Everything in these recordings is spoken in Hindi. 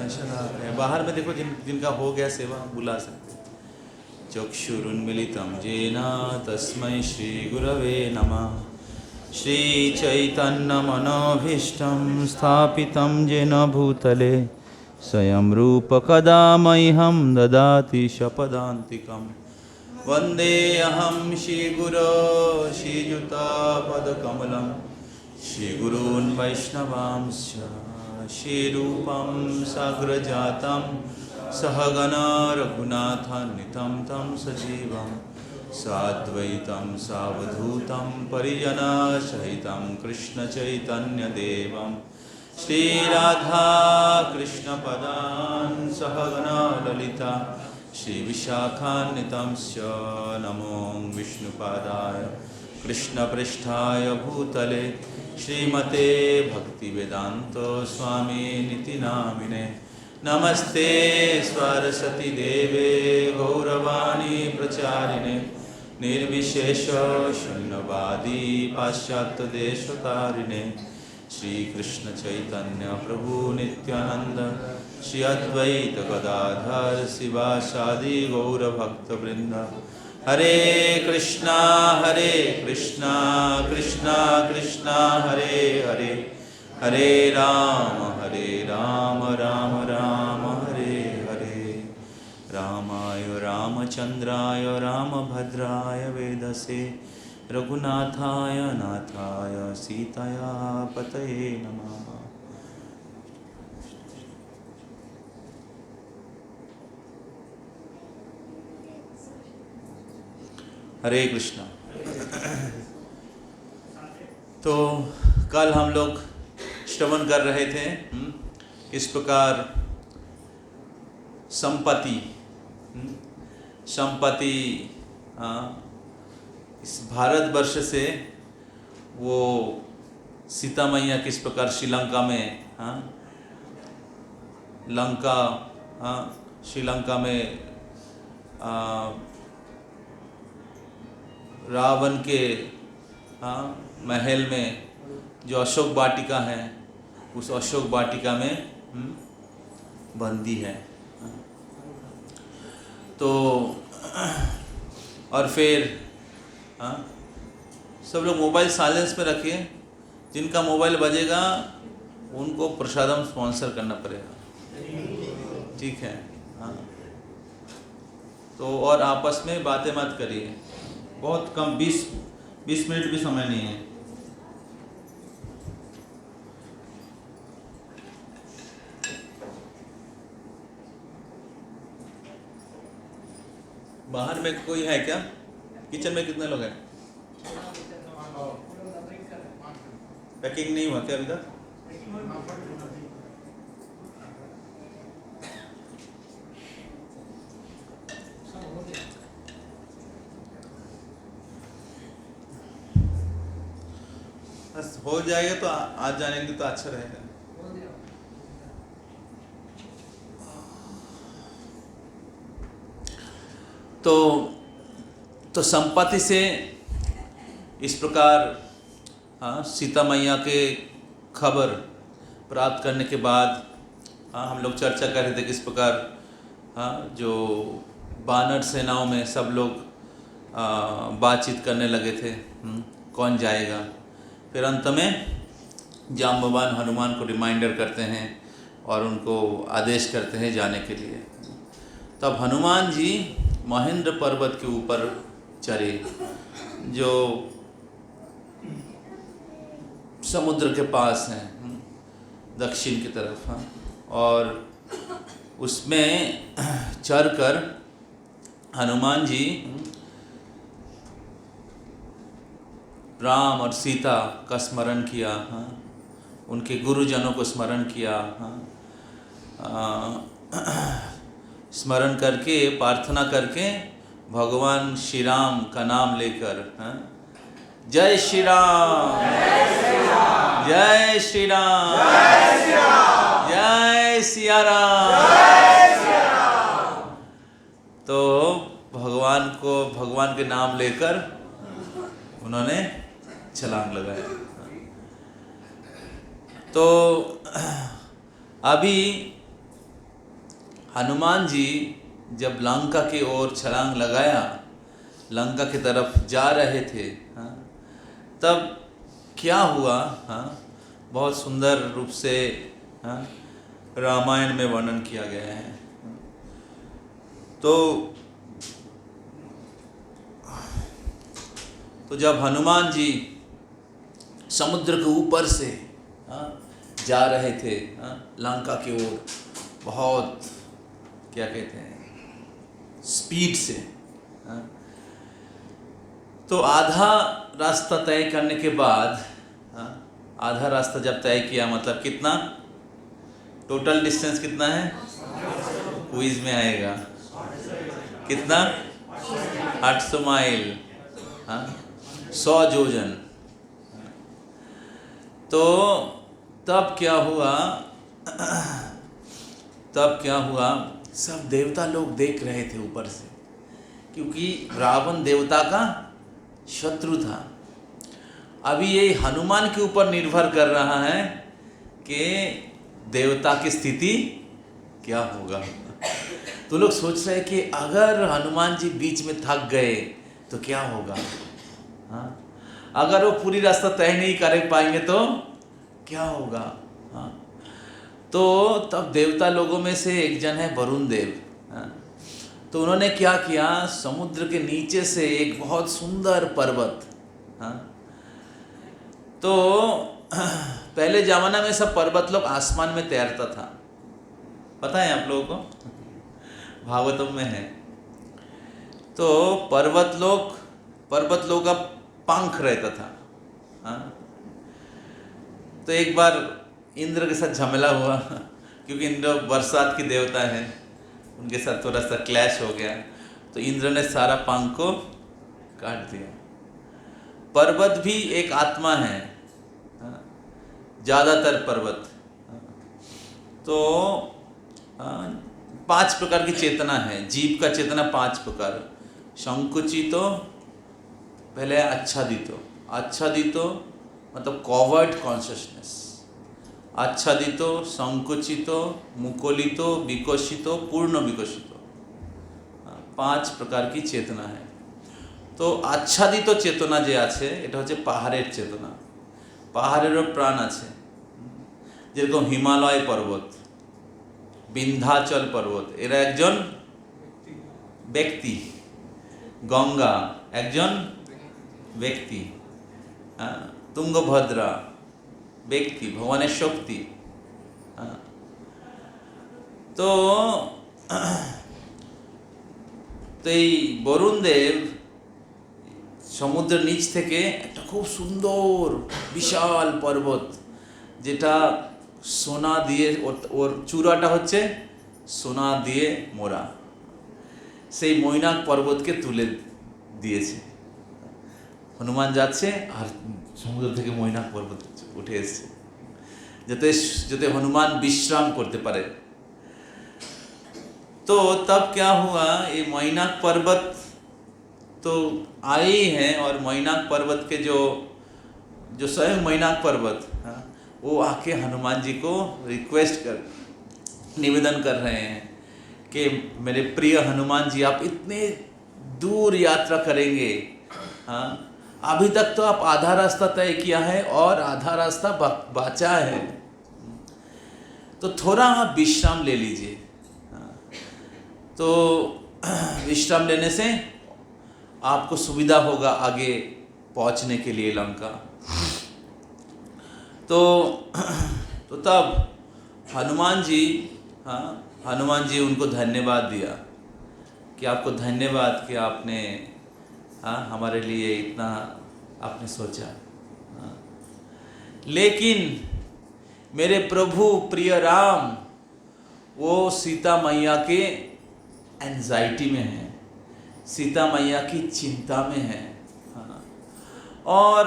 शलाकया। बाहर में देखो जिनका हो गया सेवा बुला सकते। चक्षुरुन्मिलितं येन तस्मै श्रीगुरवे नमः। श्रीचैतन्यमनोभीष्टं स्थापितं येन भूतले स्वयं रूप कदा मह्यं ददाति शपदान्तिकं। वन्देऽहं श्रीगुरो श्रीयुतापदकमलं श्रीगुरून् वैष्णवांश्च श्रीरूपं साग्रजातं सहगना रघुनाथान्वितं तं सजीवं साद्वैतं सावधूतं परिजनसहितं कृष्णचैतन्यदेवं श्रीराधा कृष्णपदान् सहगना ललिता श्रीविशाखान्वितं च नमो विष्णुपादाय कृष्णपृष्ठाय भूतले श्रीमते भक्तिवेदांत स्वामिनिति नामिने। नमस्ते सरस्वती देवे गौरवाणी प्रचारिणे निर्विशेष शून्यवादी पाश्चात्यदेशतारिणे। श्रीकृष्ण चैतन्य प्रभु नित्यानंद श्री अद्वैत गदाधर शिवासादि गौरभक्तवृंद। हरे कृष्णा कृष्णा कृष्णा हरे हरे, हरे राम राम राम हरे हरे। रामाय रामचंद्राय रामभद्राय वेदसे रघुनाथाय नाथाय सीताया पतये नमः। हरे कृष्णा। तो कल हम लोग श्रवण कर रहे थे इस प्रकार संपत्ति इस भारतवर्ष से वो सीता मैया किस प्रकार श्रीलंका में श्रीलंका में रावण के महल में जो अशोक वाटिका है उस अशोक वाटिका में बंदी है। तो और फिर सब लोग मोबाइल साइलेंस पे रखिए। जिनका मोबाइल बजेगा उनको प्रसादम स्पॉन्सर करना पड़ेगा, ठीक है। हाँ, तो और आपस में बातें मत करिए। बहुत कम 20 मिनट भी समय नहीं है। बाहर में कोई है क्या? किचन में कितने लोग हैं? पैकिंग नहीं हुआ क्या अभी तक? बस हो जाएगा तो आज जानेंगे तो अच्छा रहेगा। तो संपत्ति से इस प्रकार सीता मैया के खबर प्राप्त करने के बाद हम लोग चर्चा कर रहे थे किस प्रकार जो बानर सेनाओं में सब लोग बातचीत करने लगे थे कौन जाएगा। फिर अंत में जाम्बवान हनुमान को रिमाइंडर करते हैं और उनको आदेश करते हैं जाने के लिए। तब हनुमान जी महेंद्र पर्वत के ऊपर चढ़े जो समुद्र के पास है दक्षिण की तरफ और उसमें चढ़कर हनुमान जी राम और सीता का स्मरण किया, उनके गुरुजनों को स्मरण किया, स्मरण करके प्रार्थना करके भगवान श्री राम का नाम लेकर जय श्री राम जय श्री राम जय सिया राम। तो भगवान के नाम लेकर उन्होंने छलांग लगाया। तो अभी हनुमान जी जब लंका की ओर छलांग लगाया, लंका की तरफ जा रहे थे, हाँ, तब क्या हुआ, हाँ, बहुत सुंदर रूप से, हाँ, रामायण में वर्णन किया गया है। तो जब हनुमान जी समुद्र के ऊपर से, हाँ, जा रहे थे, हाँ, लंका की ओर, बहुत क्या कहते हैं स्पीड से, हाँ, तो आधा रास्ता तय करने के बाद, हाँ, आधा रास्ता जब तय किया, मतलब कितना टोटल डिस्टेंस कितना है, क्विज में आएगा, कितना 800 माइल, हाँ, 100 योजन। तो तब क्या हुआ, सब देवता लोग देख रहे थे ऊपर से, क्योंकि रावण देवता का शत्रु था। अभी ये हनुमान के ऊपर निर्भर कर रहा है कि देवता की स्थिति क्या होगा। तो लोग सोच रहे हैं कि अगर हनुमान जी बीच में थक गए तो क्या होगा, हाँ, अगर वो पूरी रास्ता तय नहीं कर पाएंगे तो क्या होगा, हाँ। तो तब देवता लोगों में से एक जन है वरुण देव, हाँ, तो उन्होंने क्या किया, समुद्र के नीचे से एक बहुत सुंदर पर्वत, हाँ, तो पहले जमाना में सब पर्वत लोग आसमान में तैरता था, पता है आप लोगों को, भागवतम में है। तो पर्वत लोग का पंख रहता था, हाँ। तो एक बार इंद्र के साथ झमेला हुआ, क्योंकि इंद्र बरसात की देवता है, उनके साथ थोड़ा सा क्लैश हो गया, तो इंद्र ने सारा पंख को काट दिया। पर्वत भी एक आत्मा है, हाँ, ज़्यादातर पर्वत, हाँ, तो 5 प्रकार की चेतना है, जीव का चेतना 5 प्रकार, संकुचितो, पहले आच्छादितो मतलब कवर्ड कॉन्शियसनेस, आच्छादितो, संकुचितो, मुकोलितो, विकसितो, पूर्ण विकसितो, 5 प्रकार की चेतना है। तो आच्छादित चेतना जे आछे এটা হচ্ছে পাহাড়ের চেতনা, পাহাড়েরও প্রাণ আছে, যেরকম হিমালয় পর্বত, বিন্ধ্যাচল পর্বত, এরা একজন ব্যক্তি, গঙ্গা একজন ব্যক্তি, তুঙ্গভদ্রা ব্যক্তি, ভগবানের শক্তি, তো এই বরুণ দেব সমুদ্রের নিচ থেকে একটা খুব সুন্দর বিশাল পর্বত, যেটা সোনা দিয়ে, ওর চূড়াটা হচ্ছে সোনা দিয়ে মোড়া, সেই মৈনাক পর্বতকে তুলে দিয়েছে। হনুমান যাচ্ছে আর সমুদ্র থেকে মৈনাক পর্বত উঠে এসছে, যাতে হনুমান বিশ্রাম করতে পারে। तो तब क्या हुआ, ये मौनाक पर्वत तो आए ही हैं, और मौनाक पर्वत के जो स्वयं मौनाक पर्वत, हाँ, वो आके हनुमान जी को निवेदन कर रहे हैं कि मेरे प्रिय हनुमान जी, आप इतने दूर यात्रा करेंगे, हाँ, अभी तक तो आप आधा रास्ता तय किया है और आधा रास्ता बचा है, तो थोड़ा आप विश्राम ले लीजिए। तो विश्राम लेने से आपको सुविधा होगा आगे पहुंचने के लिए लंका। तो तब हनुमान जी उनको धन्यवाद दिया कि आपको धन्यवाद कि आपने, हाँ, हमारे लिए इतना आपने सोचा, हाँ। लेकिन मेरे प्रभु प्रिय राम वो सीता मैया के एंजाइटी में है, सीता मैया की चिंता में है, हाँ। और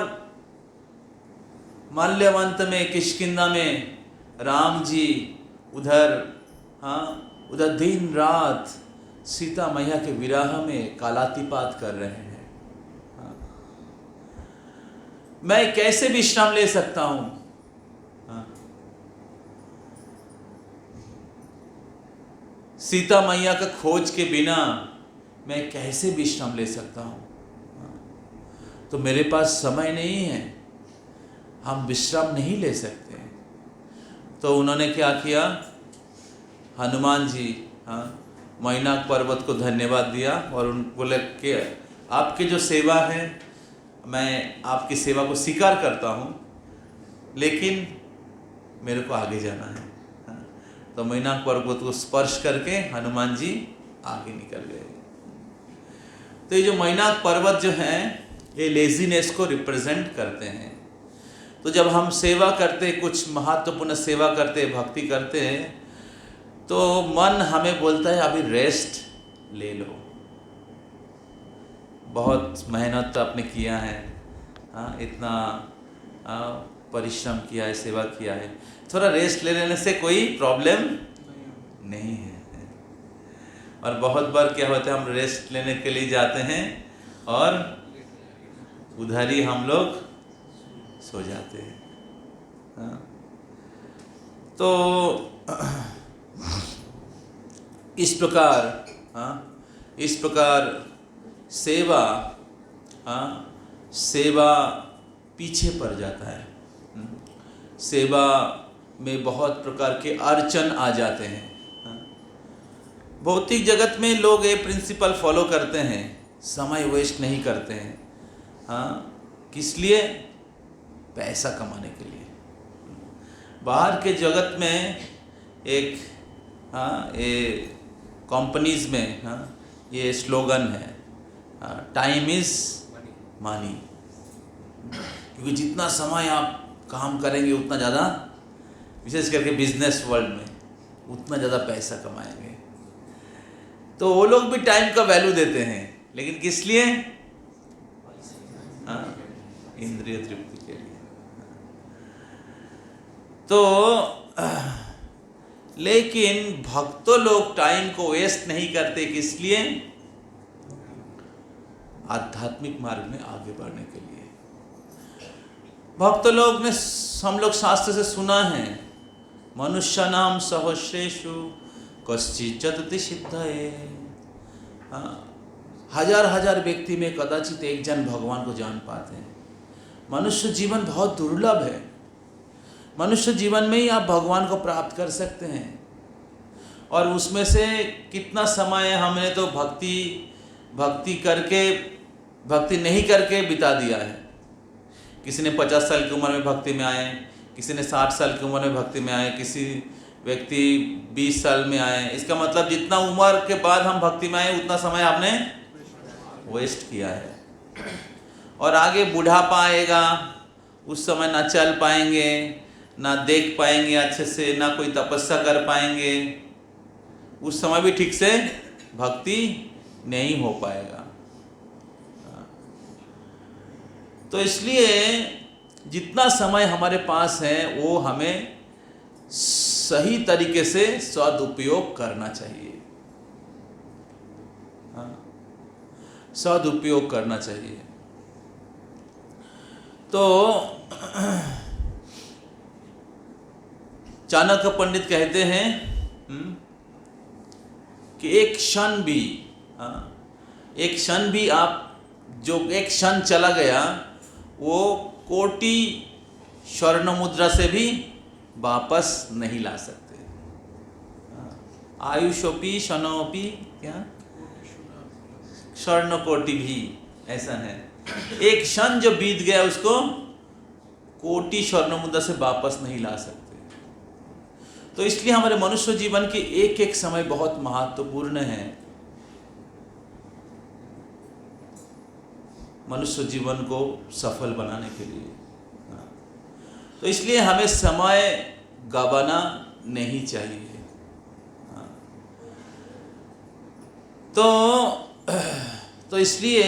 माल्यवंत में, किष्किंधा में राम जी उधर, हाँ, उधर दिन रात सीता मैया के विरह में कालातिपात कर रहे हैं, हाँ। मैं कैसे विश्राम ले सकता हूँ, हाँ। सीता मैया का खोज के बिना मैं कैसे विश्राम ले सकता हूँ? तो मेरे पास समय नहीं है, हम विश्राम नहीं ले सकते। तो उन्होंने क्या किया? हनुमान जी मैनाक पर्वत को धन्यवाद दिया और उन बोले कि आपकी जो सेवा है, मैं आपकी सेवा को स्वीकार करता हूँ, लेकिन मेरे को आगे जाना है। तो मैनाक पर्वत को स्पर्श करके हनुमान जी आगे निकल गए। तो ये जो मैनाक पर्वत जो है, ये लेजीनेस को रिप्रेजेंट करते हैं। तो जब हम सेवा करते, कुछ महत्वपूर्ण सेवा करते, भक्ति करते हैं, तो मन हमें बोलता है अभी रेस्ट ले लो, बहुत मेहनत आपने किया है, इतना परिश्रम किया है, सेवा किया है, थोड़ा रेस्ट ले लेने से कोई प्रॉब्लम नहीं है। और बहुत बार क्या होता है, हम रेस्ट लेने के लिए जाते हैं और उधर ही हम लोग सो जाते हैं। तो इस प्रकार सेवा पीछे पड़ जाता है। सेवा में बहुत प्रकार के अड़चन आ जाते हैं। भौतिक जगत में लोग ये प्रिंसिपल फॉलो करते हैं, समय वेस्ट नहीं करते हैं। किस लिए? पैसा कमाने के लिए। बाहर के जगत में एक ये कंपनीज में ये स्लोगन है, टाइम इज़ मनी। क्योंकि जितना समय आप काम करेंगे उतना ज़्यादा, विशेष करके बिजनेस वर्ल्ड में, उतना ज़्यादा पैसा कमाएंगे। तो वो लोग भी टाइम का वैल्यू देते हैं, लेकिन किस लिए? इंद्रिय तृप्ति के लिए। तो लेकिन भक्तों लोग टाइम को वेस्ट नहीं करते, किस लिए? आध्यात्मिक मार्ग में आगे बढ़ने के लिए। भक्तों लोग ने, हम लोग शास्त्र से सुना है, मनुष्य नाम सहस्रेषु कश्चित् चतति सिद्धये। हजार व्यक्ति में कदाचित एक जन भगवान को जान पाते हैं। मनुष्य जीवन बहुत दुर्लभ है। मनुष्य जीवन में ही आप भगवान को प्राप्त कर सकते हैं। और उसमें से कितना समय हमने तो भक्ति नहीं करके बिता दिया है। किसी ने 50 साल की उम्र में भक्ति में आए, किसी ने 60 साल की उम्र में भक्ति में आए, किसी व्यक्ति 20 साल में आए। इसका मतलब जितना उम्र के बाद हम भक्ति में आए, उतना समय आपने वेस्ट किया है। और आगे बुढ़ापा आएगा, उस समय ना चल पाएंगे, ना देख पाएंगे अच्छे से, ना कोई तपस्या कर पाएंगे। उस समय भी ठीक से भक्ति नहीं हो पाएगा। तो इसलिए जितना समय हमारे पास है, वो हमें सही तरीके से सदुपयोग करना चाहिए। सदुपयोग करना चाहिए। तो चाणक्य पंडित कहते हैं कि एक क्षण भी आप, जो एक क्षण चला गया, वो कोटि स्वर्ण मुद्रा से भी वापस नहीं ला सकते। आयुषोपि क्षणोपि, क्या स्वर्ण कोटि भी, ऐसा है। एक क्षण जो बीत गया, उसको कोटि स्वर्ण मुद्रा से वापस नहीं ला सकते। तो इसलिए हमारे मनुष्य जीवन के एक एक समय बहुत महत्वपूर्ण है। मनुष्य जीवन को सफल बनाने के लिए। तो इसलिए हमें समय गंवाना नहीं चाहिए। तो इसलिए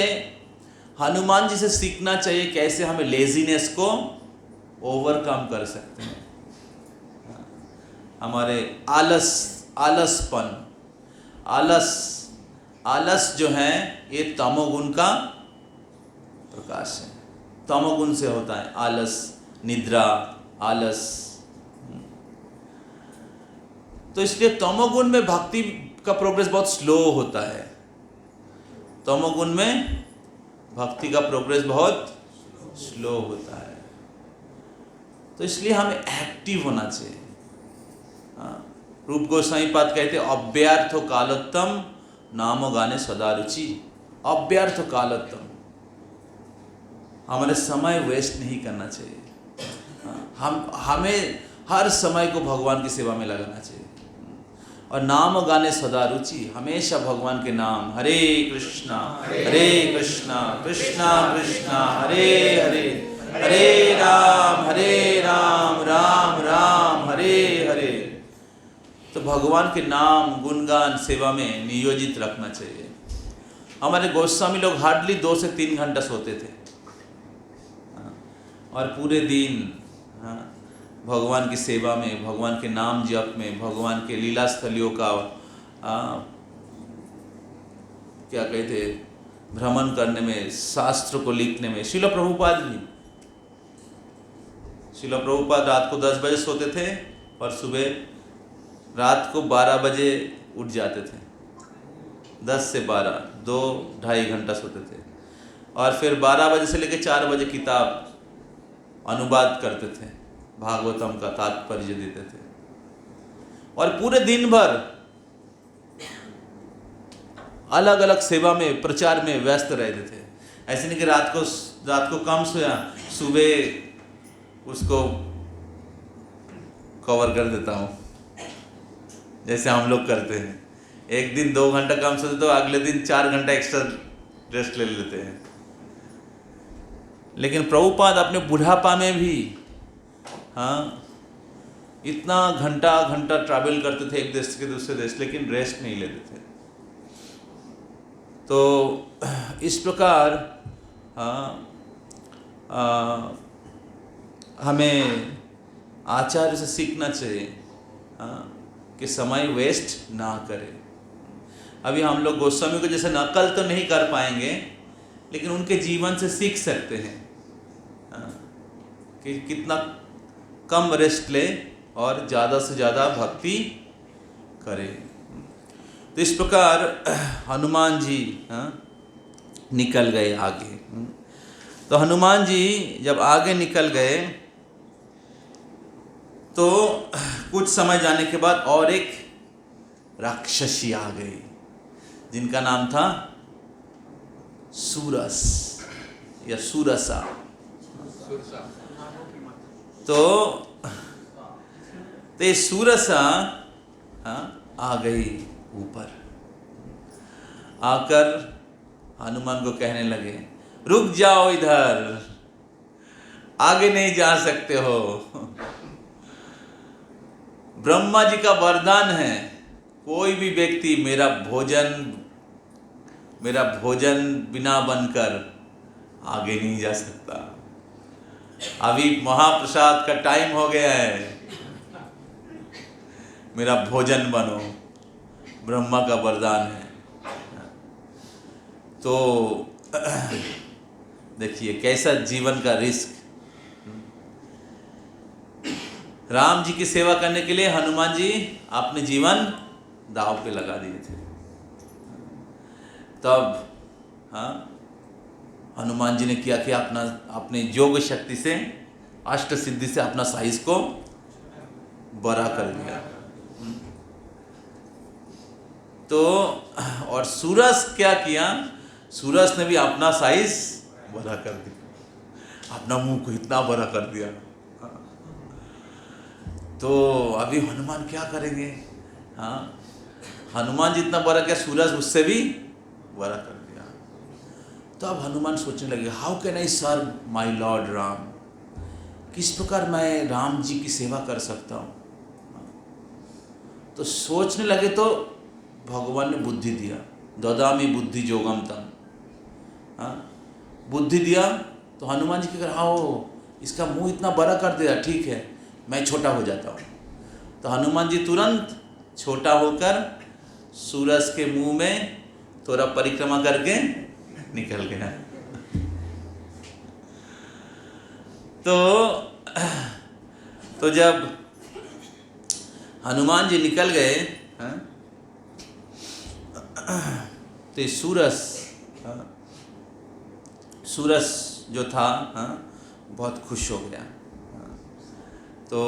हनुमान जी से सीखना चाहिए कैसे हमें लेजीनेस को ओवरकम कर सकते हैं। हमारे आलस जो है, ये तमोगुण का प्रकाश है। तमोगुण से होता है आलस, निद्रा, आलस। तो इसलिए तमोगुण में भक्ति का प्रोग्रेस बहुत स्लो होता है, तमोगुण में भक्ति का प्रोग्रेस बहुत स्लो होता है। तो इसलिए हमें एक्टिव होना चाहिए। रूप गोस्वामी पाद कहते अव्यर्थो कालोत्तम नामो गाने सदा रुचि। अव्यर्थ कालोत्तम, हमारे समय वेस्ट नहीं करना चाहिए। हमें हर समय को भगवान की सेवा में लगाना चाहिए। और नाम गाने सदा रुचि, हमेशा भगवान के नाम, हरे कृष्णा कृष्णा कृष्णा हरे हरे, हरे राम राम राम हरे हरे। तो भगवान के नाम गुणगान सेवा में नियोजित रखना चाहिए। हमारे गोस्वामी लोग हार्डली 2 से 3 घंटा सोते थे और पूरे दिन भगवान की सेवा में, भगवान के नाम जप में, भगवान के लीला स्थलियों का क्या कहते भ्रमण करने में, शास्त्र को लिखने में। शिल प्रभुपाद रात को 10 बजे सोते थे और सुबह रात को 12 बजे उठ जाते थे। 10 से 12, 2-2.5 घंटा सोते थे और फिर 12 बजे से लेकर 4 बजे किताब अनुवाद करते थे, भागवतम का तात्पर्य देते थे और पूरे दिन भर अलग अलग सेवा में, प्रचार में व्यस्त रहते थे। ऐसे नहीं कि रात को कम सोया, सुबह उसको कवर कर देता हूँ जैसे हम लोग करते हैं। एक दिन 2 घंटा कम सोते तो अगले दिन 4 घंटा एक्स्ट्रा रेस्ट ले लेते हैं। लेकिन प्रभुपाद अपने बुढ़ापा में भी इतना घंटा ट्रैवल करते थे एक देश के दूसरे देश, लेकिन रेस्ट नहीं लेते थे। तो इस प्रकार हमें आचार्य से सीखना चाहिए कि समय वेस्ट ना करें। अभी हम लोग गोस्वामी को जैसे नकल तो नहीं कर पाएंगे, लेकिन उनके जीवन से सीख सकते हैं कि कितना कम रेस्ट ले और ज़्यादा से ज़्यादा भक्ति करे। तो इस प्रकार हनुमान जी निकल गए आगे। तो हनुमान जी जब आगे निकल गए तो कुछ समय जाने के बाद और एक राक्षसी आ गई जिनका नाम था सूरस या सूरसा। तो ये सूरसा आ गई ऊपर, आकर हनुमान को कहने लगे, रुक जाओ, इधर आगे नहीं जा सकते हो। ब्रह्मा जी का वरदान है, कोई भी व्यक्ति मेरा भोजन बिना बनकर आगे नहीं जा सकता। अभी महाप्रसाद का टाइम हो गया है, मेरा भोजन बनो, ब्रह्मा का वरदान है। तो देखिए कैसा जीवन का रिस्क। राम जी की सेवा करने के लिए हनुमान जी अपने जीवन दांव पे लगा दिए थे। तब हनुमान जी ने किया कि अपने योग शक्ति से, अष्ट सिद्धि से अपना साइज को बड़ा कर दिया। तो और सूरज क्या किया, सूरज ने भी अपना साइज बड़ा कर दिया, अपना मुंह को इतना बड़ा कर दिया। तो अभी हनुमान क्या करेंगे? हनुमान जितना बड़ा किया, सूरज उससे भी बड़ा कर दिया। तो अब हनुमान सोचने लगे, how can I serve my lord Ram, किस प्रकार मैं राम जी की सेवा कर सकता हूँ। तो सोचने लगे तो भगवान ने बुद्धि दिया, ददामि बुद्धि योगम तम। बुद्धि दिया तो हनुमान जी क्या कर, इसका मुंह इतना बड़ा कर दिया, ठीक है मैं छोटा हो जाता हूँ। तो हनुमान जी तुरंत छोटा होकर सूरज के मुंह में थोड़ा परिक्रमा करके निकल गया। तो जब हनुमान जी निकल गए तो ये सूरस जो था बहुत खुश हो गया। तो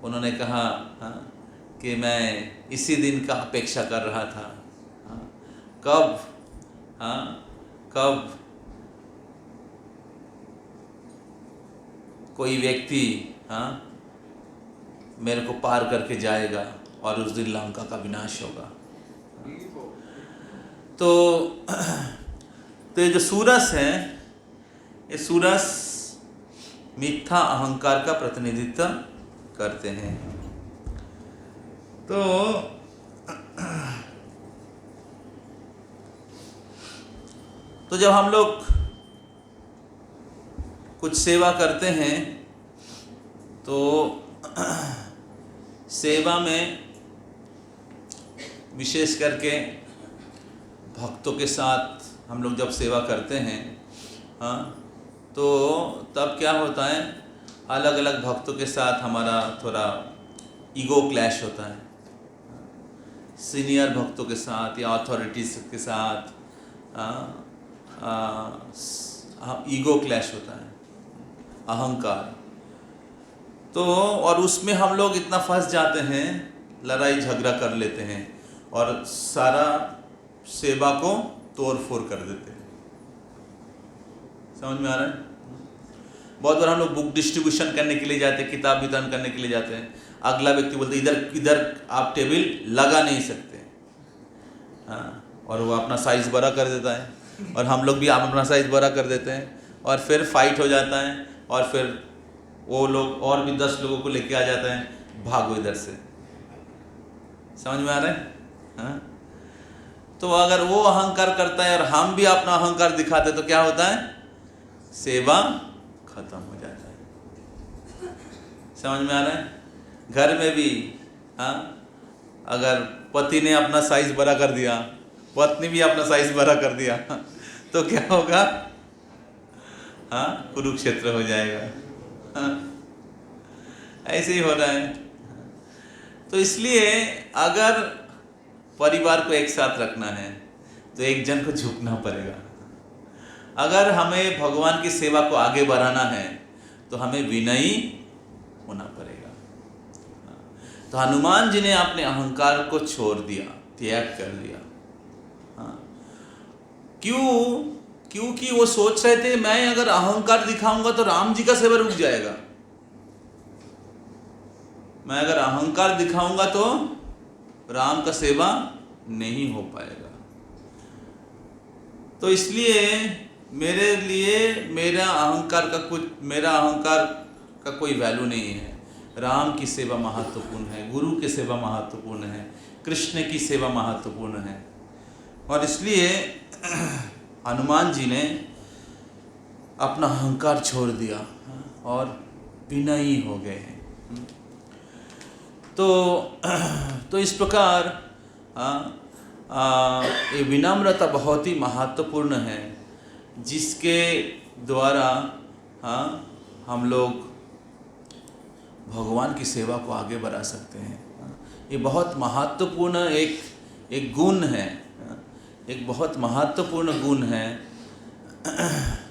उन्होंने कहा कि मैं इसी दिन का अपेक्षा कर रहा था, कब कोई व्यक्ति मेरे को पार करके जाएगा और उस दिन लंका का विनाश होगा। तो ये जो सूरस है, ये सूरस मिथ्या अहंकार का प्रतिनिधित्व करते हैं। तो जब हम लोग कुछ सेवा करते हैं तो सेवा में विशेष करके भक्तों के साथ हम लोग जब सेवा करते हैं तो तब क्या होता है, अलग अलग भक्तों के साथ हमारा थोड़ा ईगो क्लैश होता है। सीनियर भक्तों के साथ या अथॉरिटीज़ के साथ ईगो क्लैश होता है, अहंकार। तो और उसमें हम लोग इतना फंस जाते हैं, लड़ाई झगड़ा कर लेते हैं और सारा सेवा को तोड़ फोड़ कर देते हैं। समझ में आ रहा है? बहुत बार हम लोग बुक डिस्ट्रीब्यूशन करने के लिए जाते हैं, किताब वितरण करने के लिए जाते हैं, अगला व्यक्ति बोलते इधर आप टेबल लगा नहीं सकते, और वो अपना साइज़ बड़ा कर देता है और हम लोग भी अपना साइज़ बड़ा कर देते हैं और फिर फाइट हो जाता है और फिर वो लोग और भी 10 लोगों को लेके आ जाते हैं, भागो इधर से। समझ में आ रहा है? तो अगर वो अहंकार करता है और हम भी अपना अहंकार दिखाते तो क्या होता है, सेवा खत्म हो जाता है। समझ में आ रहा है? घर में भी अगर पति ने अपना साइज बड़ा कर दिया, पत्नी भी अपना साइज बड़ा कर दिया तो क्या होगा, कुरुक्षेत्र हो जाएगा। ऐसे ही हो रहा है। तो इसलिए अगर परिवार को एक साथ रखना है तो एक जन को झुकना पड़ेगा। अगर हमें भगवान की सेवा को आगे बढ़ाना है तो हमें विनयी होना पड़ेगा। तो हनुमान जी ने अपने अहंकार को छोड़ दिया, त्याग कर दिया। क्योंकि वो सोच रहे थे मैं अगर अहंकार दिखाऊंगा तो राम जी का सेवा रुक जाएगा, मैं अगर अहंकार दिखाऊंगा तो राम का सेवा नहीं हो पाएगा। तो इसलिए मेरे लिए मेरा अहंकार का कोई वैल्यू नहीं है। राम की सेवा महत्वपूर्ण है, गुरु की सेवा महत्वपूर्ण है, कृष्ण की सेवा महत्वपूर्ण है। और इसलिए हनुमान जी ने अपना अहंकार छोड़ दिया और विनयी हो गए हैं। तो इस प्रकार ये विनम्रता बहुत ही महत्वपूर्ण है, जिसके द्वारा हम लोग भगवान की सेवा को आगे बढ़ा सकते हैं। ये बहुत महत्वपूर्ण एक गुण है, एक बहुत महत्वपूर्ण गुण है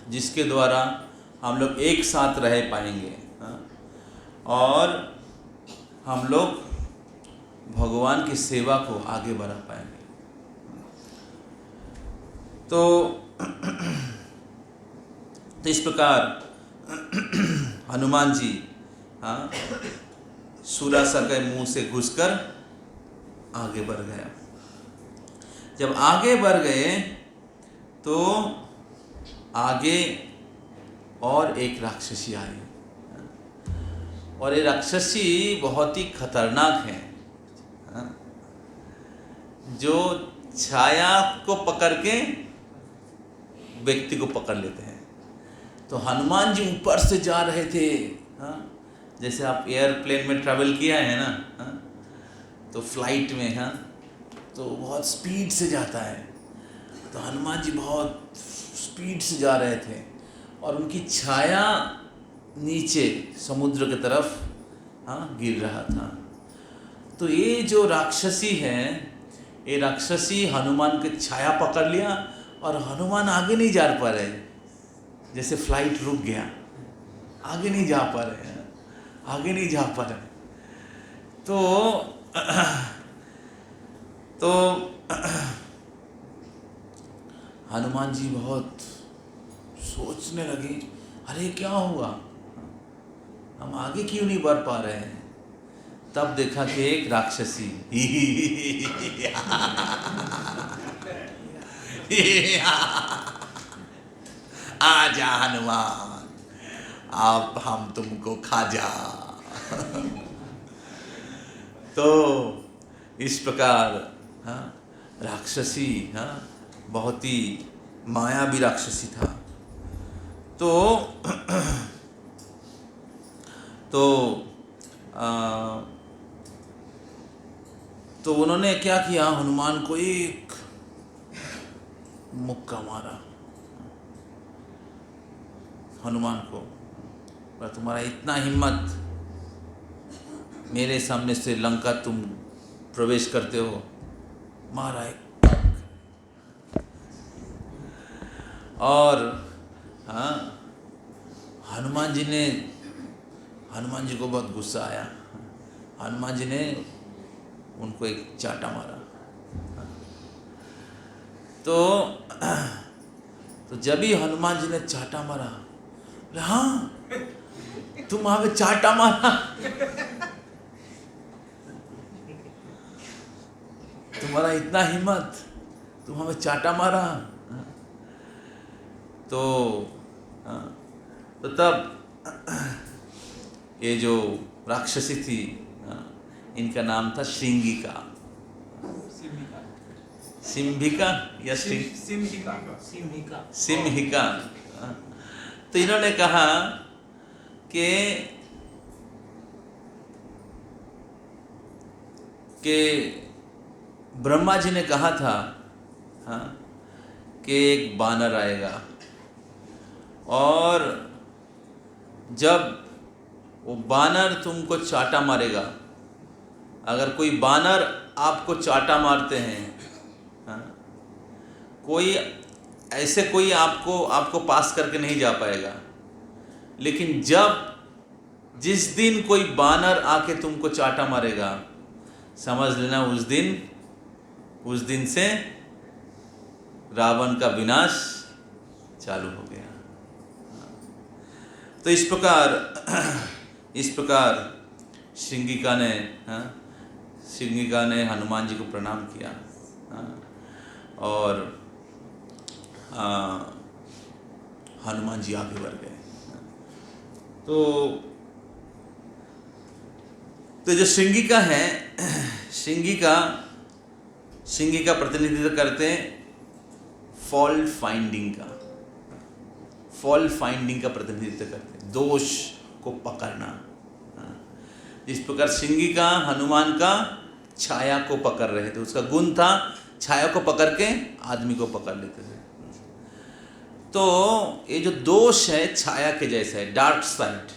जिसके द्वारा हम लोग एक साथ रह पाएंगे और हम लोग भगवान की सेवा को आगे बढ़ा पाएंगे। तो इस प्रकार हनुमान जी सूरासा के मुंह से घुसकर आगे बढ़ गया। जब आगे बढ़ गए तो आगे और एक राक्षसी आई, और ये राक्षसी बहुत ही खतरनाक है, जो छाया को पकड़ के व्यक्ति को पकड़ लेते हैं। तो हनुमान जी ऊपर से जा रहे थे, जैसे आप एयरप्लेन में ट्रैवल किया है ना, तो फ्लाइट में तो बहुत स्पीड से जाता है। तो हनुमान जी बहुत स्पीड से जा रहे थे और उनकी छाया नीचे समुद्र की तरफ गिर रहा था। तो ये जो राक्षसी है, ये राक्षसी हनुमान के छाया पकड़ लिया और हनुमान आगे नहीं जा पा रहे, जैसे फ्लाइट रुक गया, आगे नहीं जा पा रहे, आगे नहीं जा पा रहे। तो हनुमान जी बहुत सोचने लगे, अरे क्या हुआ, हम आगे क्यों नहीं बढ़ पा रहे हैं। तब देखा कि एक राक्षसी आजा हनुमान, आप हम तुमको खा जा। तो इस प्रकार राक्षसी बहुत ही मायावी राक्षसी था। तो उन्होंने क्या किया, हनुमान को एक मुक्का मारा, हनुमान को, पर तुम्हारा इतना हिम्मत, मेरे सामने से लंका तुम प्रवेश करते हो, मारा एक। और हनुमान जी को बहुत गुस्सा आया, हनुमान जी ने उनको एक चाटा मारा। तो जब ही हनुमान जी ने चाटा मारा, बोले हाँ तुम हमें चाटा मारा, तुम्हारा इतना हिम्मत, तुम हमें चाटा मारा। तो तब ये जो राक्षसी थी, इनका नाम था श्रृंगिका, सिम्भिका या सिम्हिका। तो इन्होंने कहा कि ब्रह्मा जी ने कहा था कि एक बानर आएगा, और जब वो बानर तुमको चाटा मारेगा, अगर कोई बानर आपको चाटा मारते हैं, कोई आपको पास करके नहीं जा पाएगा, लेकिन जिस दिन कोई बानर आके तुमको चाटा मारेगा, समझ लेना उस दिन से रावण का विनाश चालू हो गया। तो इस प्रकार श्रृंगिका ने हनुमान जी को प्रणाम किया, और हनुमान जी आगे बढ़ गए। तो जो श्रृंगिका है, श्रृंगिका प्रतिनिधित्व करते हैं फॉल्ट फाइंडिंग का प्रतिनिधित्व करते हैं, दोष को पकड़ना। इस प्रकार श्रृंगिका हनुमान का छाया को पकड़ रहे थे, उसका गुण था छाया को पकड़ के आदमी को पकड़ लेते थे। तो ये जो दोष है छाया के जैसा है, डार्क साइड,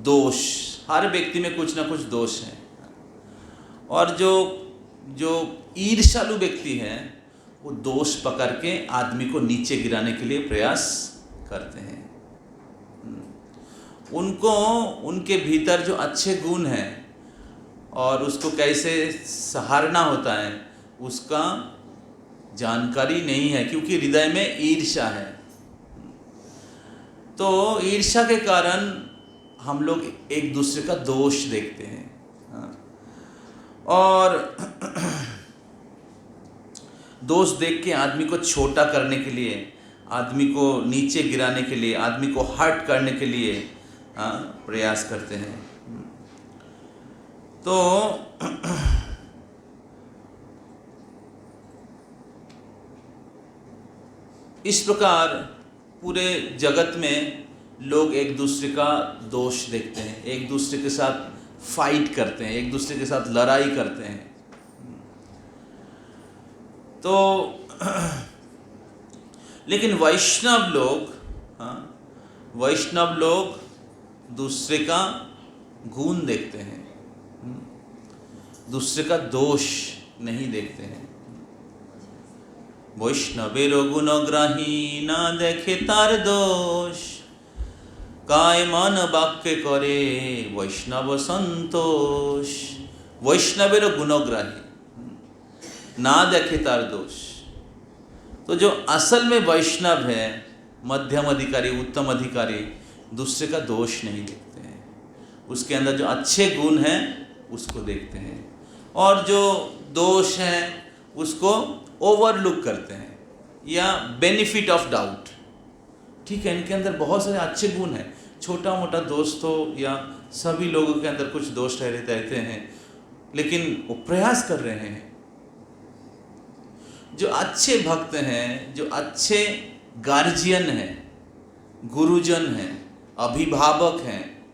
दोष, हर व्यक्ति में कुछ ना कुछ दोष है। और जो ईर्ष्यालु व्यक्ति है, वो दोष पकड़ के आदमी को नीचे गिराने के लिए प्रयास करते हैं। उनके भीतर जो अच्छे गुण हैं और उसको कैसे सहारना होता है, उसका जानकारी नहीं है, क्योंकि हृदय में ईर्ष्या है। तो ईर्ष्या के कारण हम लोग एक दूसरे का दोष देखते हैं, और दोष देख के आदमी को छोटा करने के लिए, आदमी को नीचे गिराने के लिए, आदमी को हर्ट करने के लिए प्रयास करते हैं। तो इस प्रकार पूरे जगत में लोग एक दूसरे का दोष देखते हैं, एक दूसरे के साथ फाइट करते हैं, एक दूसरे के साथ लड़ाई करते हैं। तो लेकिन वैष्णव लोग दूसरे का गुण देखते हैं, दूसरे का दोष नहीं देखते हैं। वैष्णवेर गुणग्राही ना देखे तार दोष, काय मन वाक्य करे वैष्णव संतोष। वैष्णवेर गुणग्राही ना देखे तार दोष। तो जो असल में वैष्णव है, मध्यम अधिकारी, उत्तम अधिकारी, दूसरे का दोष नहीं देखते हैं, उसके अंदर जो अच्छे गुण हैं उसको देखते हैं, और जो दोष हैं उसको ओवरलुक करते हैं या बेनिफिट ऑफ डाउट। ठीक है, इनके अंदर बहुत सारे अच्छे गुण हैं, छोटा मोटा दोष तो या सभी लोगों के अंदर कुछ दोष रहते हैं, लेकिन वो प्रयास कर रहे हैं। जो अच्छे भक्त हैं, जो अच्छे गार्जियन हैं, गुरुजन हैं, अभिभावक हैं,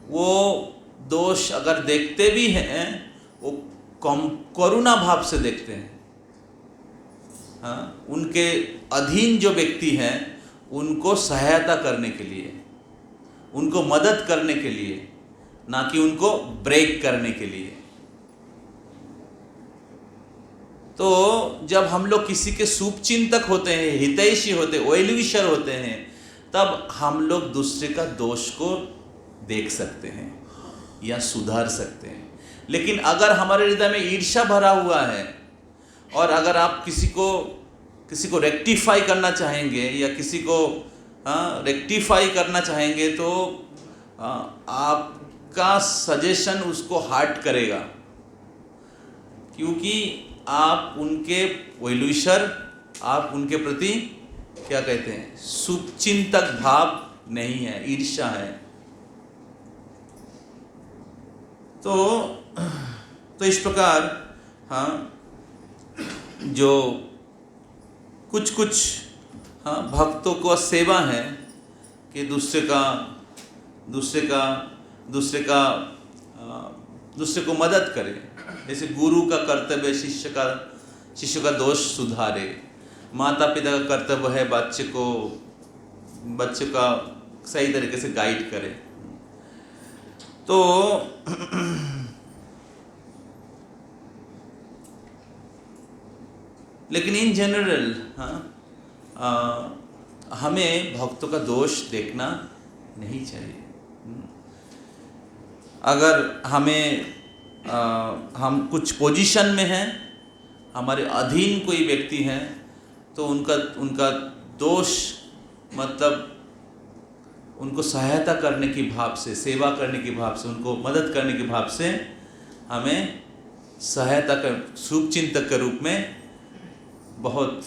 वो दोष अगर देखते भी हैं वो करुणा भाव से देखते हैं। हाँ, उनके अधीन जो व्यक्ति हैं उनको सहायता करने के लिए, उनको मदद करने के लिए, ना कि उनको ब्रेक करने के लिए। तो जब हम लोग किसी के शुभचिंतक होते हैं, हितैषी होते हैं, वेल विशर होते हैं, तब हम लोग दूसरे का दोष को देख सकते हैं या सुधार सकते हैं। लेकिन अगर हमारे हृदय में ईर्ष्या भरा हुआ है और अगर आप किसी को रेक्टिफाई करना चाहेंगे या किसी को रेक्टिफाई करना चाहेंगे तो आपका सजेशन उसको हर्ट करेगा, क्योंकि आप उनके वेल विशर, आप उनके प्रति क्या कहते हैं, शुभचिंतक भाव नहीं है, ईर्ष्या है। तो इस प्रकार जो कुछ भक्तों को सेवा है कि दूसरे को मदद करे। जैसे गुरु का कर्तव्य शिष्य का दोष सुधारे, माता पिता का कर्तव्य है बच्चे का सही तरीके से गाइड करे। तो लेकिन इन जनरल हमें भक्तों का दोष देखना नहीं चाहिए। अगर हम कुछ पोजीशन में हैं, हमारे अधीन कोई व्यक्ति हैं, तो उनका दोष मतलब उनको सहायता करने की भाव से, सेवा करने की भाव से, उनको मदद करने की भाव से हमें सहायता कर शुभचिंतक के रूप में बहुत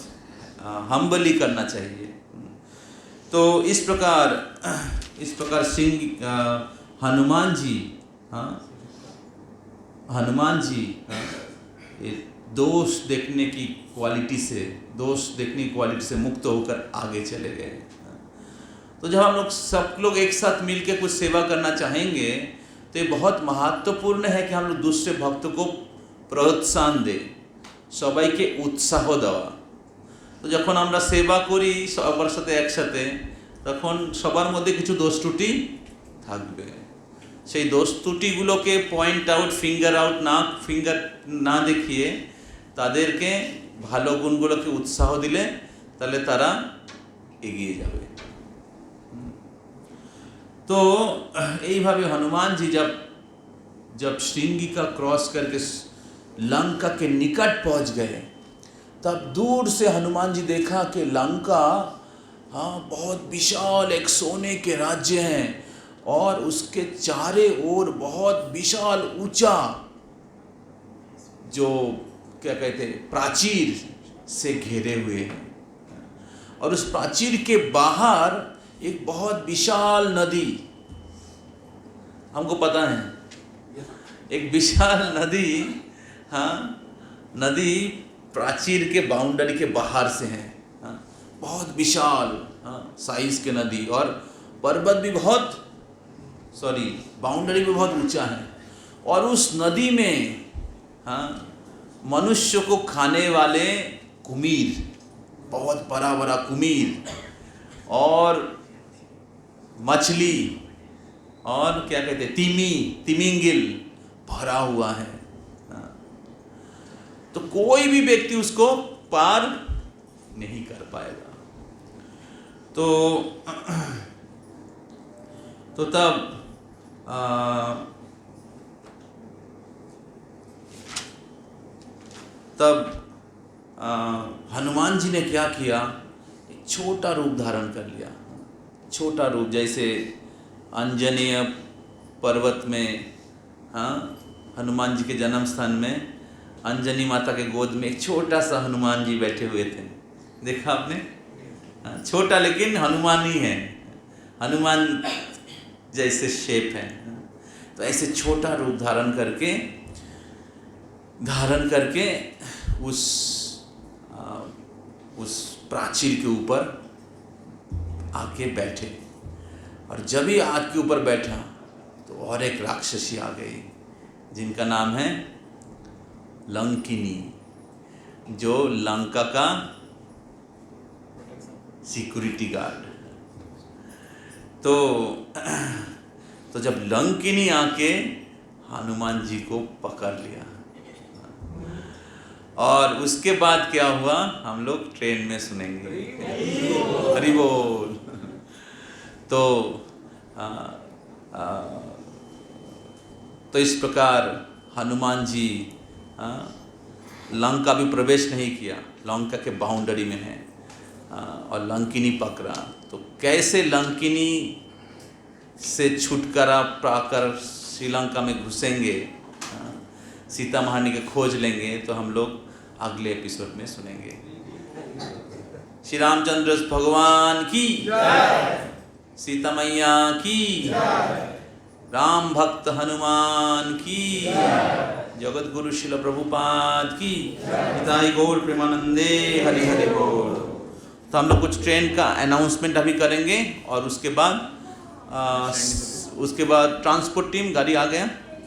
हम्बली करना चाहिए। तो इस प्रकार सिंह हनुमान जी दोष देखने की क्वालिटी से मुक्त होकर आगे चले गए। तो जब हम लोग सब लोग एक साथ मिलकर कुछ सेवा करना चाहेंगे तो ये बहुत महत्वपूर्ण है कि हम लोग दूसरे भक्त को प्रोत्साहन दें, সবাইকে উৎসাহ দেওয়া। তো যখন আমরা সেবা করি সবার সাথে একসাথে, তখন সবার মধ্যে কিছু দোষ ত্রুটি থাকবে। সেই দোষ ত্রুটিগুলোকে ফিঙ্গার না দেখিয়ে তাদেরকে ভালো গুণগুলোকে উৎসাহ দিলে তাহলে তারা এগিয়ে যাবে। तो এইভাবে हनुमान जी जब श्रृंगी का क्रॉस करके लंका के निकट पहुंच गए, तब दूर से हनुमान जी देखा कि लंका बहुत विशाल एक सोने के राज्य हैं और उसके चारे ओर बहुत विशाल ऊंचा जो क्या कहते हैं प्राचीर से घेरे हुए हैं, और उस प्राचीर के बाहर एक बहुत विशाल नदी, हमको पता है एक विशाल नदी प्राचीर के बाउंड्री के बाहर से है, बहुत विशाल साइज के नदी, और पर्वत भी बाउंड्री भी बहुत ऊंचा है। और उस नदी में मनुष्य को खाने वाले कुमीर, बहुत बड़ा बड़ा कुमीर और मछली और क्या कहते हैं तिमिंगिल भरा हुआ है। तो कोई भी व्यक्ति उसको पार नहीं कर पाएगा। तो तब हनुमान जी ने क्या किया, एक छोटा रूप धारण कर लिया। छोटा रूप, जैसे अंजनीय पर्वत में, हनुमान जी के जन्म स्थान में अंजनी माता के गोद में एक छोटा सा हनुमान जी बैठे हुए थे, देखा आपने? छोटा लेकिन हनुमान ही है, हनुमान जैसे शेप है। तो ऐसे छोटा रूप धारण करके उस प्राचीर के ऊपर आके बैठे। और जब ही आग के ऊपर बैठा तो और एक राक्षसी आ गई, जिनका नाम है लंकिनी, जो लंका का सिक्योरिटी गार्ड। तो जब लंकिनी आके हनुमान जी को पकड़ लिया, और उसके बाद क्या हुआ हम लोग ट्रेन में सुनेंगे। हरि बोल। तो इस प्रकार हनुमान जी लंका भी प्रवेश नहीं किया, लंका के बाउंड्री में है, और लंकिनी पकड़ा। तो कैसे लंकिनी से छुटकारा पाकर श्रीलंका में घुसेंगे, सीता महारानी की खोज लेंगे, तो हम लोग अगले एपिसोड में सुनेंगे। श्री रामचंद्र भगवान की जय, सीता मैया की जय, राम भक्त हनुमान की जय, जगत गुरु शिल प्रभुपाद की जय, गौर प्रेमानंदे हरि हरि बोल। तो हम लोग कुछ ट्रेन का अनाउंसमेंट अभी करेंगे, और उसके बाद ट्रांसपोर्ट टीम गाड़ी आ गया।